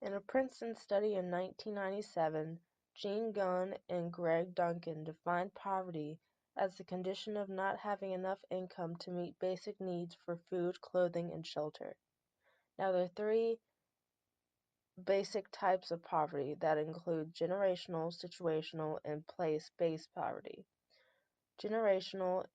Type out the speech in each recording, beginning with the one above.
In a Princeton study in 1997, Jean Gunn and Greg Duncan defined poverty as the condition of not having enough income to meet basic needs for food, clothing, and shelter. Now, there are three basic types of poverty that include generational, situational, and place-based poverty. Generational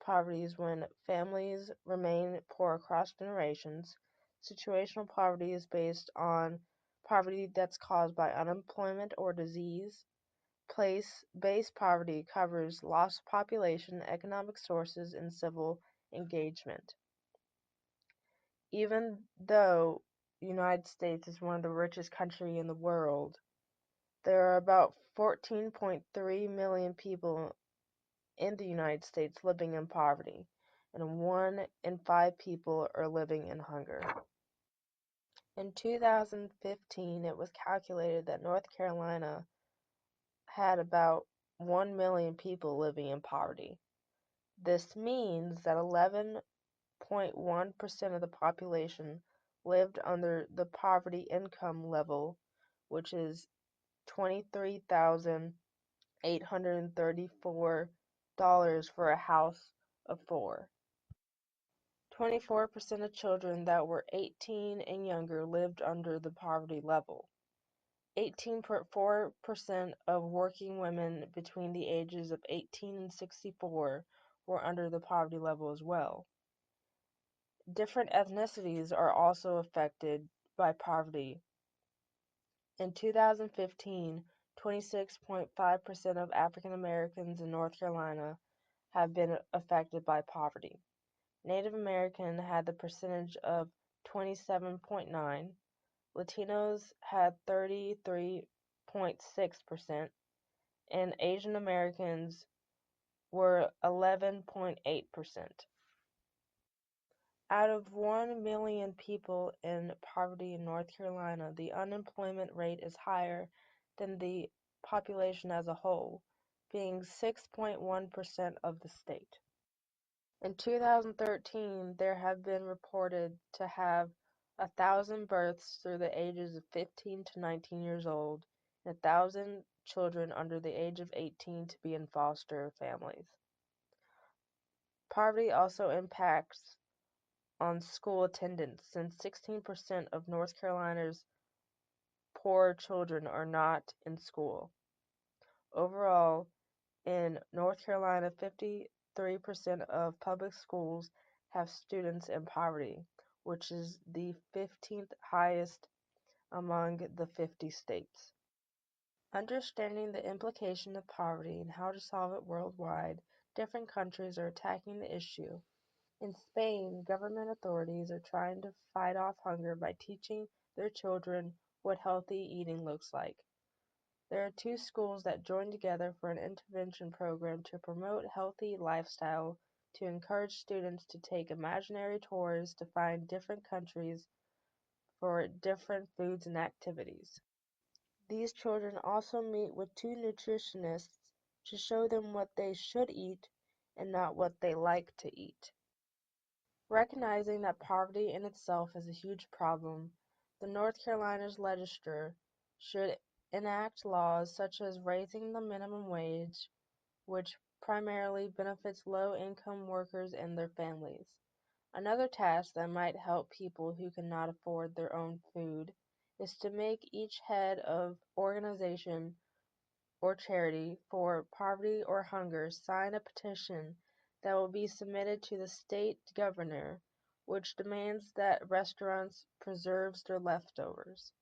poverty is when families remain poor across generations. Situational poverty is based on poverty that's caused by unemployment or disease. Place-based poverty covers loss of population, economic sources, and civil engagement. Even though the United States is one of the richest countries in the world, there are about 14.3 million people in the United States living in poverty, and 1 in 5 people are living in hunger. In 2015, it was calculated that North Carolina had about 1 million people living in poverty. This means that 11.1% of the population lived under the poverty income level, which is $23,834 for a house of 4. 24% of children that were 18 and younger lived under the poverty level. 18.4% of working women between the ages of 18 and 64 were under the poverty level as well. Different ethnicities are also affected by poverty. In 2015, 26.5% of African Americans in North Carolina have been affected by poverty. Native American had the percentage of 27.9%, Latinos had 33.6%, and Asian Americans were 11.8%. Out of 1 million people in poverty in North Carolina, the unemployment rate is higher than the population as a whole, being 6.1% of the state. In 2013, there have been reported to have 1,000 births through the ages of 15 to 19 years old, and 1,000 children under the age of 18 to be in foster families. Poverty also impacts on school attendance, since 16% of North Carolina's poor children are not in school. Overall, in North Carolina, 53% of public schools have students in poverty, which is the 15th highest among the 50 states. Understanding the implication of poverty and how to solve it worldwide, different countries are attacking the issue. In Spain, government authorities are trying to fight off hunger by teaching their children what healthy eating looks like. There are 2 schools that joined together for an intervention program to promote healthy lifestyle, to encourage students to take imaginary tours to find different countries for different foods and activities. These children also meet with 2 nutritionists to show them what they should eat and not what they like to eat. Recognizing that poverty in itself is a huge problem, the North Carolina's legislature should enact laws such as raising the minimum wage, which primarily benefits low-income workers and their families. Another task that might help people who cannot afford their own food is to make each head of organization or charity for poverty or hunger sign a petition that will be submitted to the state governor, which demands that restaurants preserves their leftovers.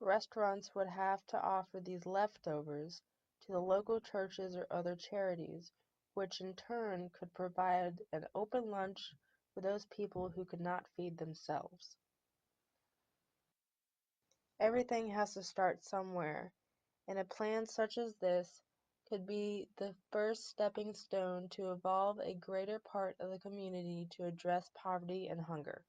Restaurants would have to offer these leftovers to the local churches or other charities, which in turn could provide an open lunch for those people who could not feed themselves. Everything has to start somewhere, and a plan such as this could be the first stepping stone to evolve a greater part of the community to address poverty and hunger.